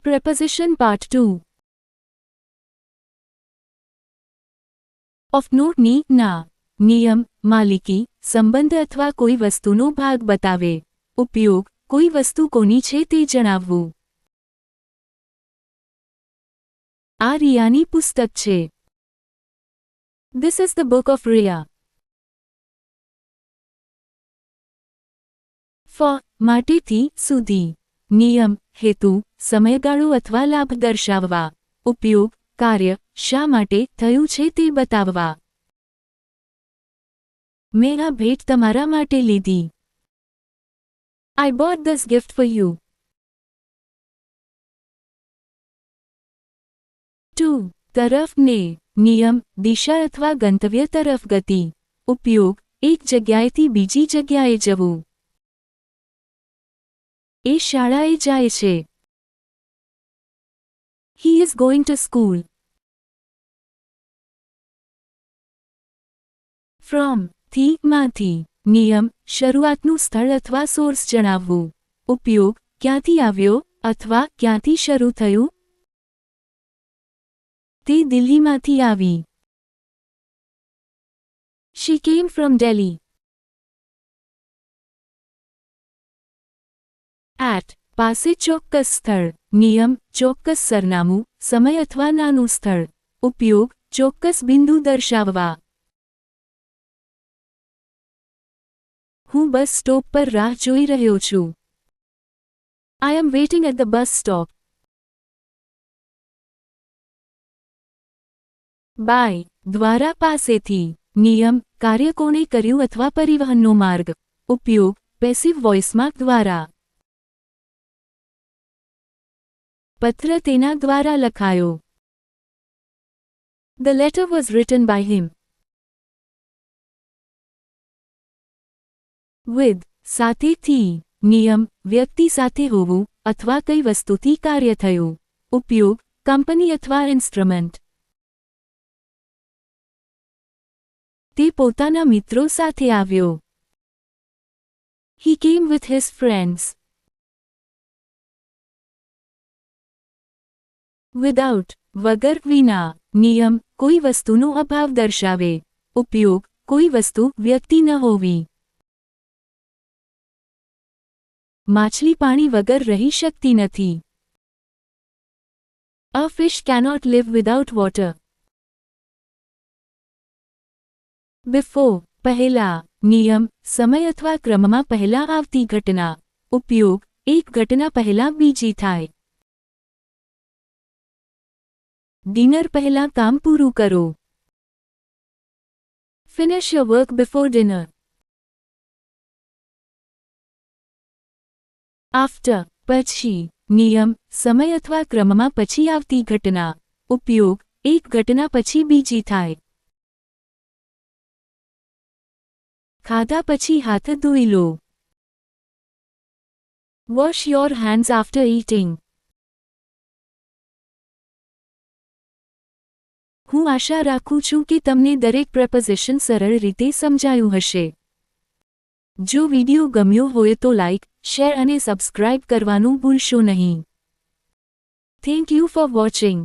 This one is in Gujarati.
Preposition Part 2. Of note ની ના નિયમ માલિકી સંબંધ અથવા કોઈ વસ્તુનો ભાગ બતાવે ઉપયોગ કોઈ વસ્તુ કોની છે તે જણાવવું. આ રિયાની પુસ્તક છે. This is the book of Riya. For માટેથી સુધી નિયમ હેતુ સમયગાળો અથવા લાભ દર્શાવવા ઉપયોગ કાર્ય શા માટે થયું છે તે બતાવવા. મેં આ ભેટ તમારા માટે લીધી. I bought this gift for you. 2. તરફ ને નિયમ દિશા અથવા ગંતવ્ય તરફ ગતિ ઉપયોગ એક જગ્યાએથી બીજી જગ્યાએ જવું. એ શાળાએ જાય છે. He is going to school. From થી માંથી નિયમ શરૂઆતનું સ્થળ અથવા સોર્સ જણાવવું ઉપયોગ ક્યાંથી આવ્યો અથવા ક્યાંથી શરૂ થયું. તે દિલ્હીમાંથી આવી. She came from Delhi. At પાસે ચોક્કસ સ્થળ નિયમ ચોક્કસ સરનામું સમય અથવા નાનું સ્થળ ઉપયોગ ચોક્કસ બિંદુ દર્શાવવા. હું બસ સ્ટોપ પર રાહ જોઈ રહ્યો છું. I am waiting at the bus stop. By દ્વારા પાસેથી નિયમ કાર્ય કોણે કર્યું અથવા પરિવહનનો માર્ગ ઉપયોગ પેસિવ વોઇસમાં દ્વારા. પત્ર તેના દ્વારા લખાયો. The letter was written by him. With સાથેથી નિયમ વ્યક્તિ સાથે હોવું અથવા કઈ વસ્તુથી કાર્ય થયું ઉપયોગ કંપની અથવા ઇન્સ્ટ્રુમેન્ટ. તે પોતાના મિત્રો સાથે આવ્યો. He came with his friends. Without વગર વિના નિયમ કોઈ વસ્તુનો અભાવ દર્શાવે ઉપયોગ કોઈ વસ્તુ વ્યક્તિ ન હોવી. માછલી પાણી વગર રહી શકતી નથી. A fish cannot live without water. Before પહેલા નિયમ સમય અથવા ક્રમમાં પહેલા આવતી ઘટના ઉપયોગ એક ઘટના પહેલા બીજી થાય. ડિનર પહેલા કામ પૂરું કરો. Finish your work before dinner. After પછી નિયમ સમય અથવા ક્રમમાં પછી આવતી ઘટના ઉપયોગ એક ઘટના પછી બીજી થાય. ખાધા પછી હાથ ધોઈ લો. Wash your hands after eating. હું આશા રાખું છું કે તમને દરેક પ્રપોઝિશન સરળ રીતે સમજાયું હશે. જો વિડિયો ગમ્યો હોય તો લાઇક શેર અને સબસ્ક્રાઇબ કરવાનું ભૂલશો નહીં. Thank you for watching.